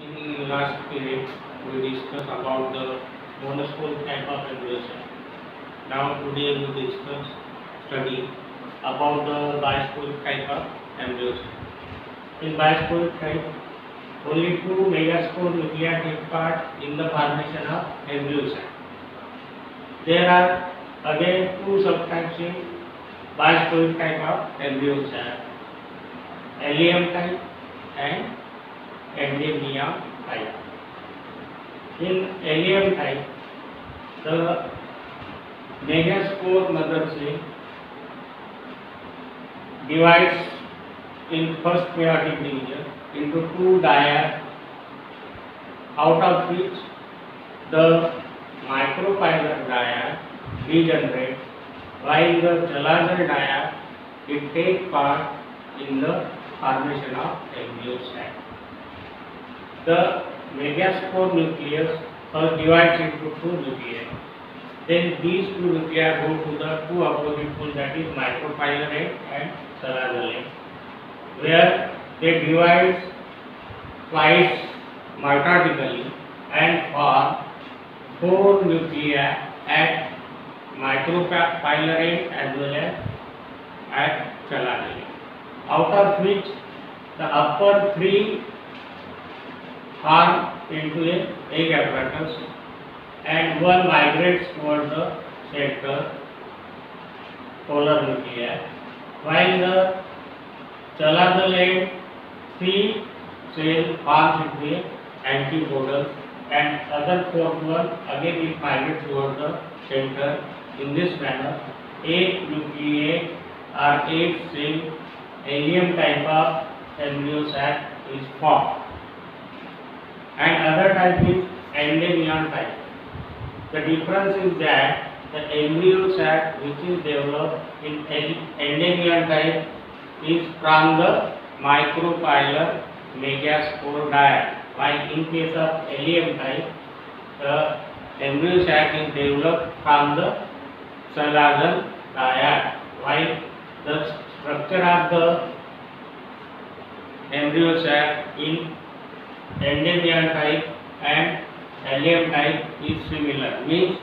In last period, we discussed about the monospore type of embryosac. Now today we discuss study about the bispore type of embryosac. In bispore type, only two megaspore nuclei take part in the formation of embryosac. There are again two subtypes in bispore type of embryosac: allium type and Endemium type. In allium type, the megaspore mother cell divides in first meiotic division into two dyad, out of which the micropylar dyad degenerates, while the chalazal dyad it takes part in the formation of embryo sac. The megaspore nucleus first divides into two nuclei. Then these two nuclei go to the two opposite poles, that is micropylar end and chalazal end, where they divide twice mitotically and form four nuclei at micropylar end as well as at chalazal end, out of which the upper three form into a egg apparatus and one migrates towards the center polar nuclei, while the chalazal end three cell forms into a antipodal and other fourth one again it migrates towards the center. In this manner, 8 nuclei or 8 cell allium type of embryo sac is formed. And other type is Endemium type. The difference is that the embryo sac which is developed in Endemium type is from the micropylar megaspore dyad, while in case of allium type, the embryo sac is developed from the chalazal dyad, while the structure of the embryo sac in Endemium type and allium type is similar. Means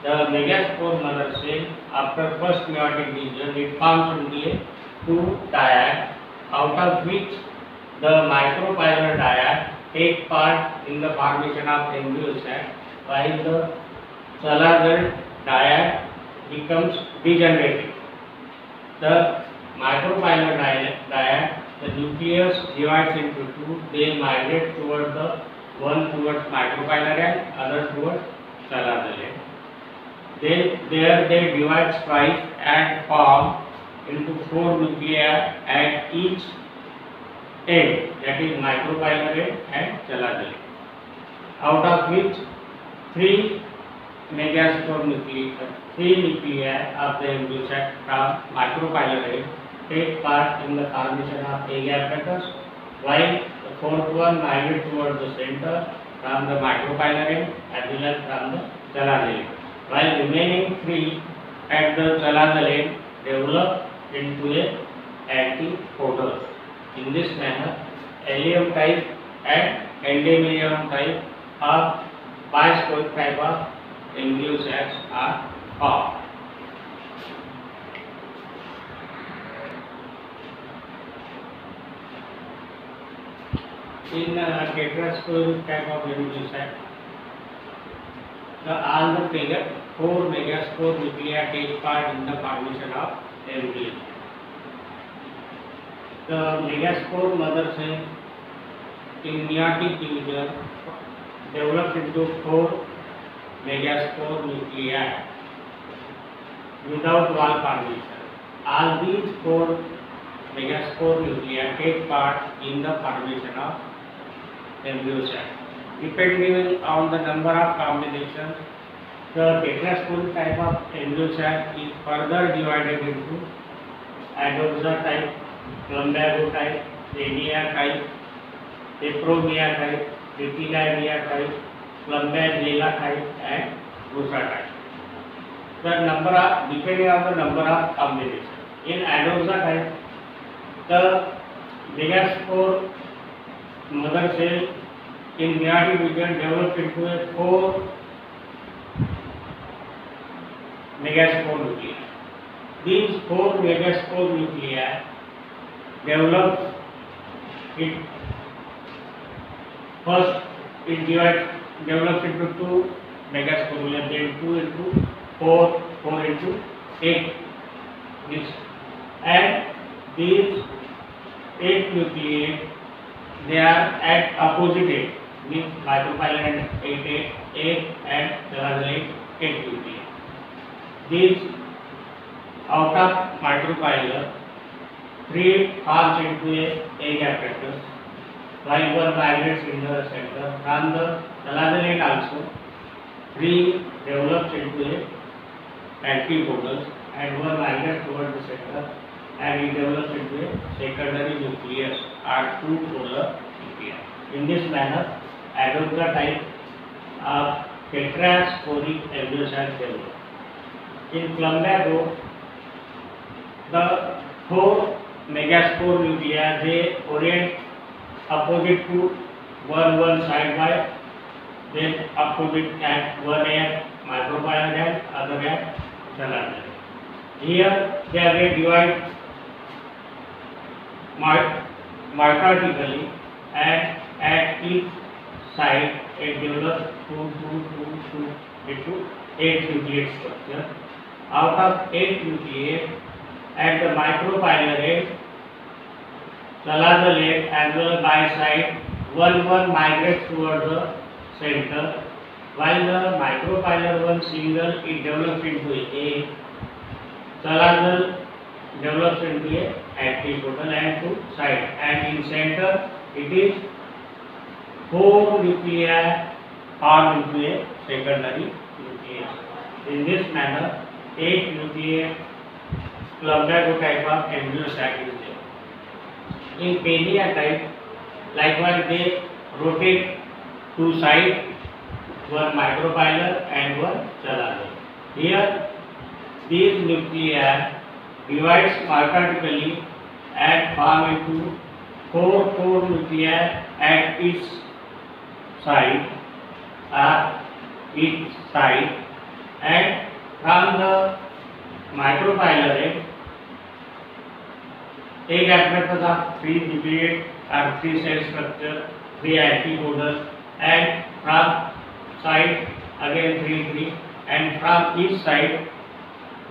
the megaspore mother cell after first meiotic division it forms into a two dyad, out of which the micropylar dyad take part in the formation of embryo sac, while the chalazal dyad becomes degenerated. The micropylar dyad, the nucleus divides into two. They migrate towards the one towards micropylar end, other towards chalazal end. There they divide twice and form into four nuclei at each end, that is micropylar end and chalazal end, out of which three megaspore nuclei of the embryo sac from micropylar end take part in the formation of egg apparatus, while the fourth one migrates towards the center from the micropylar end as well as from the chalazal end, while remaining three at the chalazal end develop into a antipodal. In this manner, allium type and endemium type of bispore type of embryo sacs are formed. In tetraspore type of embryo sac, all the four megaspore nuclei take part in the formation of embryo. The megaspore mother cell in meiotic division develops into four megaspore nuclei without wall formation. All these four megaspore nuclei take part in the formation of embryo sac. Depending on the number of combinations, the tetraspore type of embryo sac is further divided into Adoxa type, Lumbago type, Tenia type, Pepromia type, Tritinaria type, Plumbagella type, and Rusa type. The number of depending on the number of combinations. In Adoxa type, the megaspore mother cell in meiotic region develops into a 4 megaspore nuclei. These 4 megaspore nuclei develops it first it develops into 2 megaspore nuclei, then 2 into 4, 4 into 8. This and these 8 nuclei they are at opposite edge, means microphylla and 8 and the other 8 nuclei. These out of microphylla 3 forms into a egg apparatus, while one migrates in the center. From the thalazzelate also 3 develops into a antipodals and one migrates towards the center and it develops into a secondary nucleus or 2 polar nuclei. In this manner, Agartha type of tetrasporic embryocytes develop. In plumbago, the 4 megaspore nuclei they orient opposite to one side by then opposite at one at microphylla and other at thalazzelate. Here they are divided mitotically and at each side it develops 2 into 8 nucleate structure. Out of 8 nucleates at the microphylla end, thalazzelate as well by side one migrates towards the center, while the microphylla one single it develops into a thalazzelate develops into a antipodal and 2 side, and in center it is 4 nuclei formed into a secondary nucleus. In this manner, 8 nuclei plumbago type of embryocyte is there. In Pania type, likewise they rotate 2 sides, one microphylla and one thalazzelate. Here, these nuclei divides mitotically and form into 4 nuclei at each side, and from the microphylla end, egg apparatus of 3 nucleate or 3 cell structure, 3 antipodals, and from side again 3, and from each side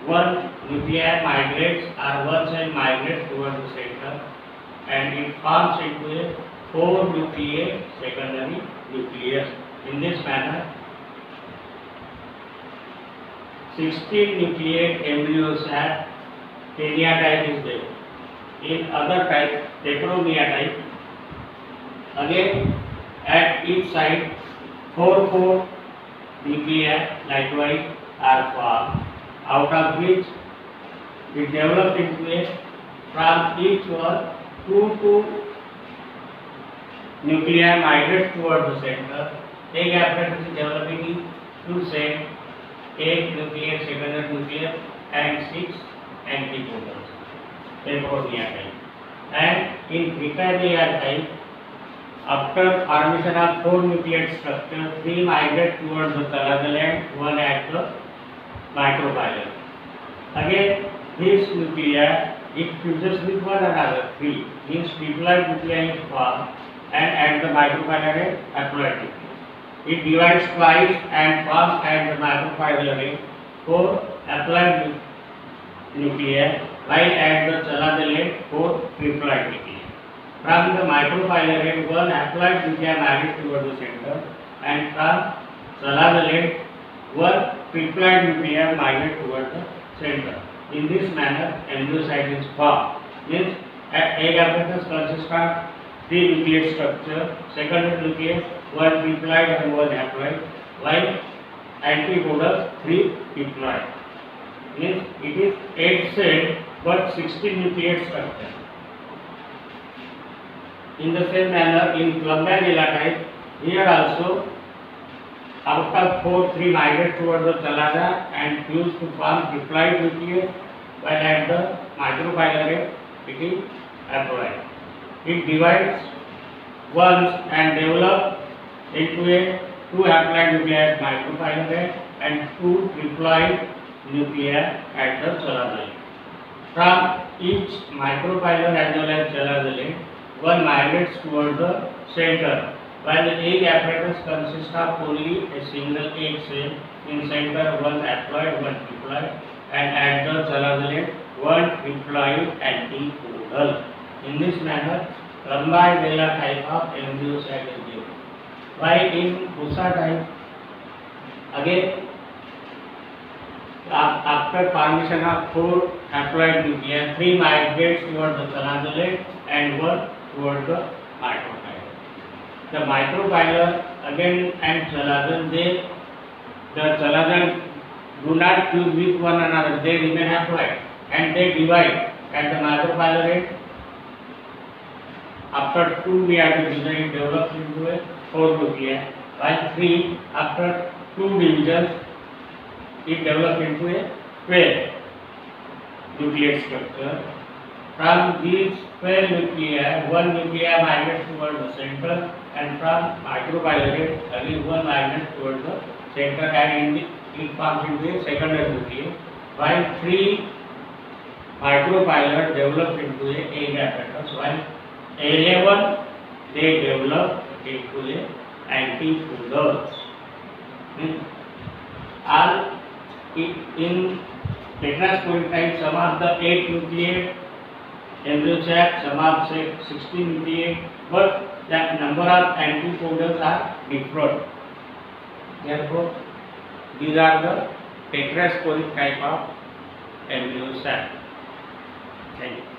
1 nuclei migrates or 1 cell migrates towards the center and it forms into a 4 nucleate secondary nucleus. In this manner, 16 nucleate embryos have Pania type is there. In other type, Tetromia type, again at each side 4 nuclei likewise are formed, out of which it develops into a from each one 2 nuclei migrate towards the center. Egg apparatus is developing in 2 cells, 8 nucleus, secondary nucleus, and 6 antipodals. Tetromia type. And in Precamia type, after formation of 4 nucleate structure, 3 migrate towards the thalazzelate, 1 at the microphylla. Again, these nuclei it fuses with one another. 3 means diploid nuclei is formed, and at the microphylla end, haploid nuclei. It divides twice and forms at the microphylla end 4 haploid nuclei, while at the thalazzelate 4 triploid nuclei. From the microphylla end, 1 haploid nuclei migrates towards the center, and from thalazzelate 1 triploid nuclei migrate towards the center. In this manner, embryocyte is formed. Means egg apparatus consists of 3 nucleate structure, secondary nucleus, 1 triploid and 1 haploid, while antipodals 3 diploid. Means it is 8 celled but 16 nucleate structure. In the same manner, in Plumbagilla type, here also out of 4, 3 migrate towards the thalazza and fuse to form diploid nucleus, while at the microphylla end it is haploid. It divides once and develops into a 2 haploid nuclei at microphylla head and 2 triploid nuclei at the chelazole. From each microphylla as well as chelazole, one migrates towards the center, while the egg apparatus consists of only a single egg cell. In center, one haploid, one triploid, and at the chelazole, one triploid antipodal. In this manner, Rambivella type of embryo sac is given. While in Busa type, again, after formation of 4 haploid nuclei, 3 migrates towards the chelazole and 1 towards the microphylla. The microphylla again and chelazole, the chelazole do not fuse with one another, they remain haploid and they divide at the microphylla rate. After 2 meiosis it develops into a 4 nuclei, while 3 after 2 divisions it develops into a 12 nucleate structure. From these 12 nuclei, 1 nuclei migrates towards the center, and from microphylla rate again 1 migrates towards the center and it forms into a secondary nucleus, while 3 microphylla develop into a egg apparatus, while 11 they develop into a antipodals. All in tetrasporic type, some of the 8 nucleate embryo sac, some of say 16 nucleate, but the number of antipodals are different. Therefore, these are the tetrasporic type of embryo sac. Thank you.